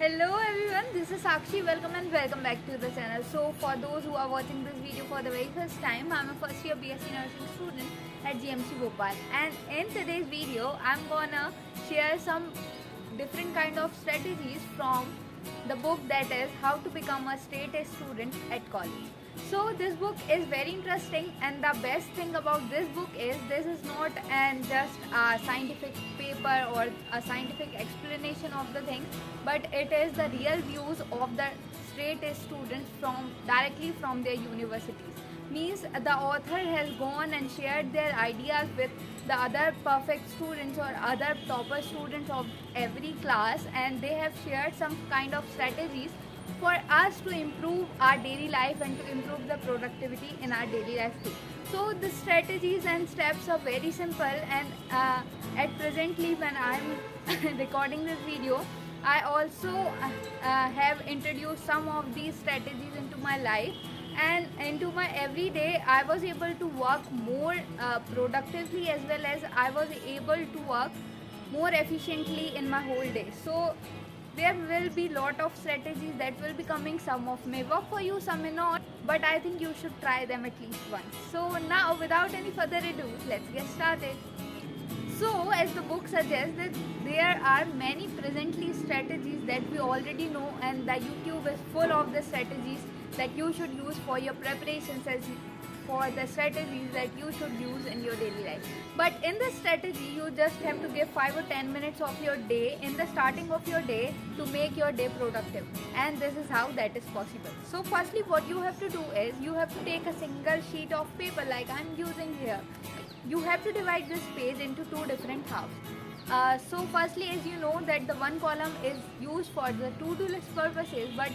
Hello everyone, this is Sakshi. Welcome back to the channel. So for those who are watching this video for the very first time, I'm a first year BSc nursing student at GMC Bhopal, and in today's video I'm gonna share some different kind of strategies from the book that is How to Become a Straight A Student at College. So this book is very interesting, and the best thing about this book is this is not just a scientific paper or a scientific explanation of the things, but it is the real views of the straight A students directly from their universities. Means the author has gone and shared their ideas with the other perfect students or other topper students of every class, and they have shared some kind of strategies for us to improve our daily life and to improve the productivity in our daily life too. So the strategies and steps are very simple, and at presently when I'm recording this video, I also have introduced some of these strategies into my life, and into my everyday. I was able to work more productively, as well as I was able to work more efficiently in my whole day. So there will be lot of strategies that will be coming. Some of may work for you, some may not, but I think you should try them at least once. So now, without any further ado, let's get started. So as the book suggests, that there are many presently strategies that we already know, and the YouTube is full of the strategies that you should use for your preparations, as for the strategies that you should use in your daily life. But in this strategy, you just have to give 5 or 10 minutes of your day in the starting of your day to make your day productive, and this is how that is possible. So firstly, what you have to do is you have to take a single sheet of paper like I'm using here. You have to divide this page into two different halves. So firstly, as you know that the one column is used for the to-do list purposes, but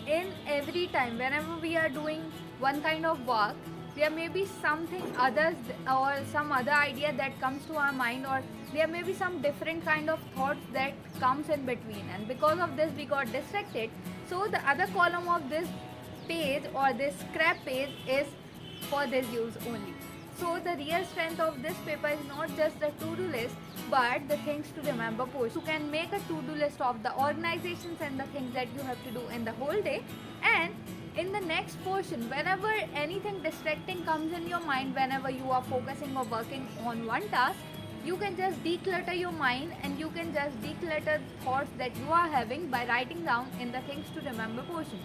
in every time whenever we are doing one kind of work, there may be something others or some other idea that comes to our mind, or there may be some different kind of thoughts that comes in between, and because of this we got distracted. So the other column of this page or this scrap page is for this use only. So the real strength of this paper is not just the to-do list, but the things to remember portion. You can make a to-do list of the organizations and the things that you have to do in the whole day, and in the next portion, whenever anything distracting comes in your mind, whenever you are focusing or working on one task, you can just declutter your mind, and you can just declutter thoughts that you are having by writing down in the things to remember portion.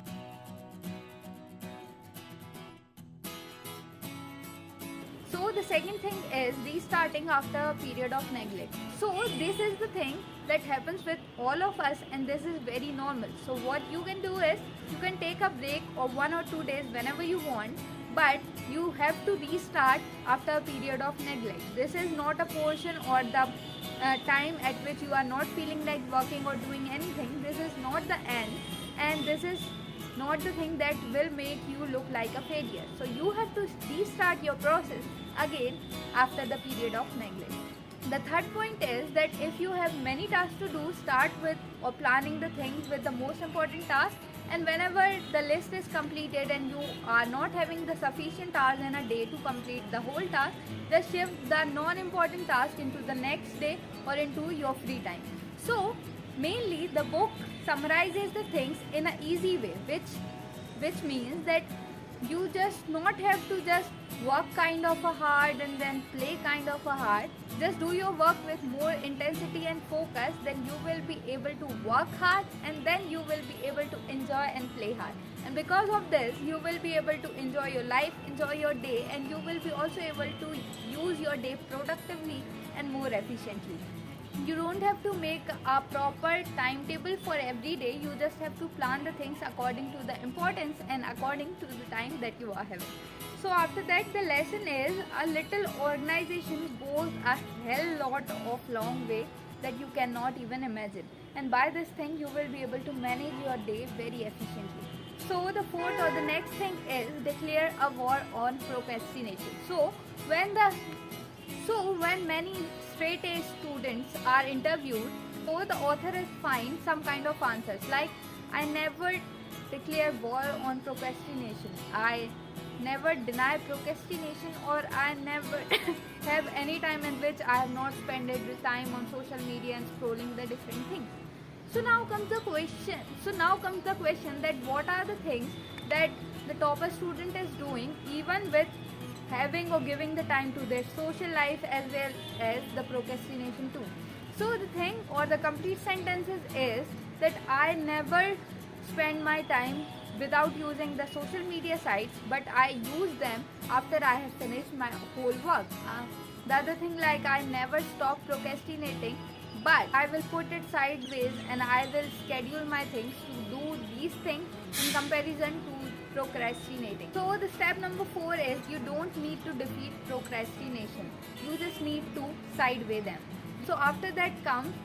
So the second thing is restarting after a period of neglect. So this is the thing that happens with all of us, and this is very normal. So what you can do is you can take a break of 1 or 2 days whenever you want, but you have to restart after a period of neglect. This is not a portion or the time at which you are not feeling like working or doing anything. This is not the end, and this is not the thing that will make you look like a failure. So you have to restart your process again after the period of neglect. The third point is that if you have many tasks to do, start with or planning the things with the most important task, and whenever the list is completed and you are not having the sufficient hours in a day to complete the whole task, just shift the non-important task into the next day or into your free time. So mainly the book summarizes the things in an easy way, which means that you just not have to just work kind of a hard and then play kind of a hard. Just do your work with more intensity and focus, then you will be able to work hard, and then you will be able to enjoy and play hard. And because of this, you will be able to enjoy your life, enjoy your day, and you will be also able to use your day productively and more efficiently. You don't have to make a proper timetable for every day. You just have to plan the things according to the importance and according to the time that you are having. So after that, the lesson is a little organization goes a hell lot of long way that you cannot even imagine, and by this thing you will be able to manage your day very efficiently. So the fourth or the next thing is declare a war on procrastination. So when many straight A students are interviewed, so the author has find some kind of answers like, I never declare war on procrastination, I never deny procrastination, or I never have any time in which I have not spent the time on social media and scrolling the different things. So now comes the question. That what are the things that the topper student is doing, even with having or giving the time to their social life as well as the procrastination too. So the thing or the complete sentences is that I never spend my time without using the social media sites, but I use them after I have finished my whole work. The other thing, like, I never stop procrastinating, but I will put it sideways and I will schedule my things to do these things in comparison to procrastinating. So the step number 4 is you don't need to defeat procrastination. You just need to sideway them. So after that comes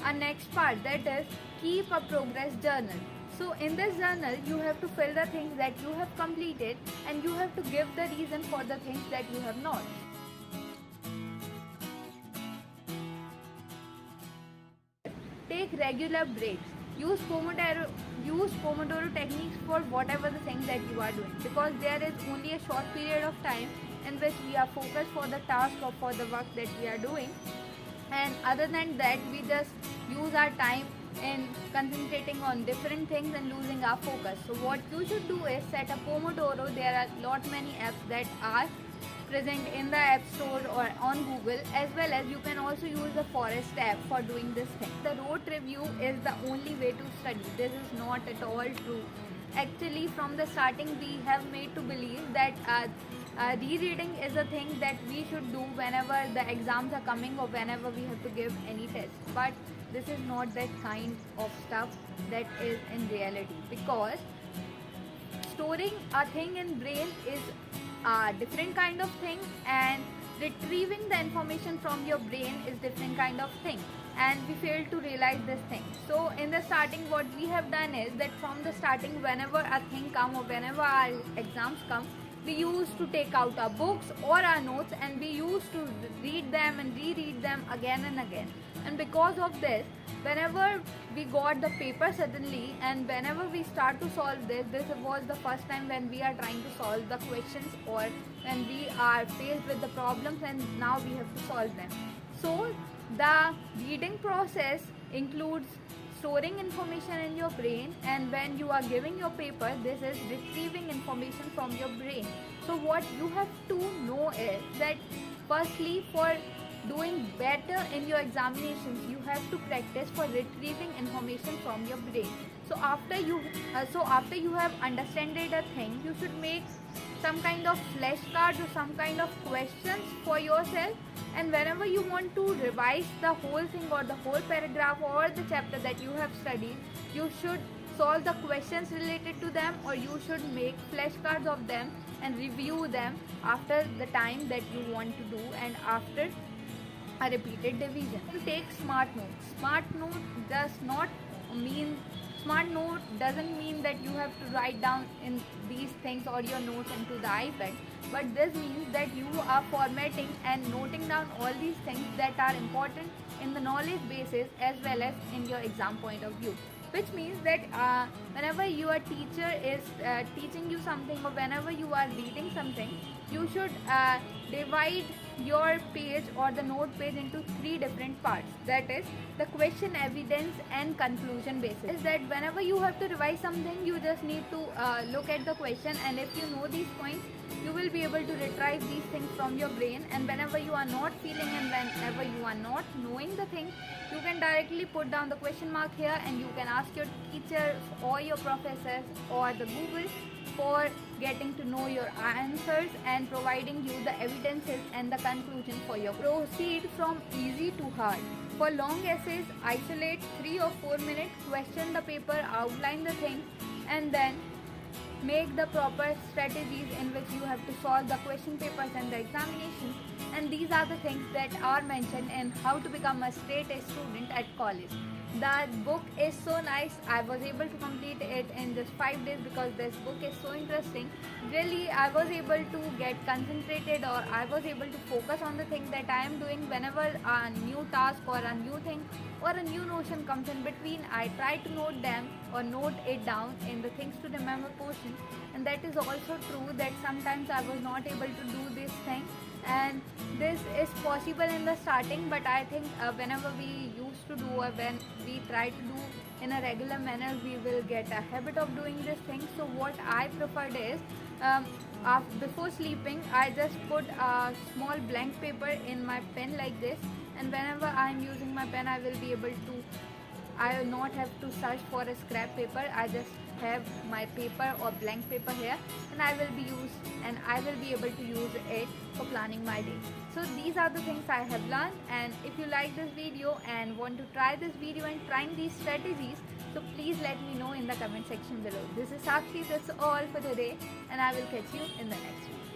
our next part, that is keep a progress journal. So in this journal, you have to fill the things that you have completed and you have to give the reason for the things that you have not. Take regular breaks. Use Pomodoro techniques for whatever the things that you are doing, because there is only a short period of time in which we are focused for the task or for the work that we are doing, and other than that we just use our time in concentrating on different things and losing our focus. So what you should do is set a Pomodoro. There are lot many apps that are present in the App Store or on Google, as well as you can also use the Forest app for doing this thing. The Rote review is the only way to study. This is not at all true. Actually, from the starting we have made to believe that rereading is a thing that we should do whenever the exams are coming or whenever we have to give any test. But this is not that kind of stuff that is in reality, because storing a thing in brain is a different kind of thing, and retrieving the information from your brain is different kind of thing, and we fail to realize this thing. So in the starting, what we have done is that from the starting, whenever a thing come or whenever our exams come, we used to take out our books or our notes and we used to read them and reread them again and again. And because of this, whenever we got the paper suddenly and whenever we start to solve this was the first time when we are trying to solve the questions or when we are faced with the problems and now we have to solve them. So the reading process includes storing information in your brain, and when you are giving your paper, this is retrieving information from your brain. So what you have to know is that firstly, for doing better in your examinations, you have to practice for retrieving information from your brain. So after you have understood a thing, you should make some kind of flashcards or some kind of questions for yourself, and whenever you want to revise the whole thing or the whole paragraph or the chapter that you have studied, you should solve the questions related to them, or you should make flashcards of them and review them after the time that you want to do and after a repeated division. To take smart notes. Smart note doesn't mean that you have to write down in these things or your notes into the iPad, but this means that you are formatting and noting down all these things that are important in the knowledge basis as well as in your exam point of view. Which means that whenever your teacher is teaching you something or whenever you are reading something, you should divide your page or the note page into 3 different parts. That is the question, evidence and conclusion basis. Is that whenever you have to revise something, you just need to look at the question, and if you know these points, you will be able to retrieve these things from your brain, and whenever you are not feeling and whenever you are not knowing the thing, you can directly put down the question mark here and you can ask your teacher or your professors or the Google for getting to know your answers and providing you the evidences and the conclusion for your. Proceed from easy to hard. For long essays, isolate 3 or 4 minutes, question the paper, outline the things, and then make the proper strategies in which you have to solve the question papers and the examinations. And these are the things that are mentioned in How to Become a Straight A Student at College. The book is so nice. I was able to complete it in just 5 days because this book is so interesting. Really, I was able to get concentrated, or I was able to focus on the thing that I am doing. Whenever a new task or a new thing or a new notion comes in between, I try to note them or note it down in the things to remember portion. And that is also true that sometimes I was not able to do this thing, and this is possible in the starting, but I think whenever we used to do or when we try to do in a regular manner, we will get a habit of doing this thing. So what I preferred is, before sleeping, I just put a small blank paper in my pen like this, and whenever I am using my pen, I will be able to, I will not have to search for a scrap paper. I just have my paper or blank paper here, and I will be able to use it for planning my day. So these are the things I have learned, and if you like this video and want to try this video and trying these strategies, so please let me know in the comment section below. This is Sakshi, that's all for today, and I will catch you in the next video.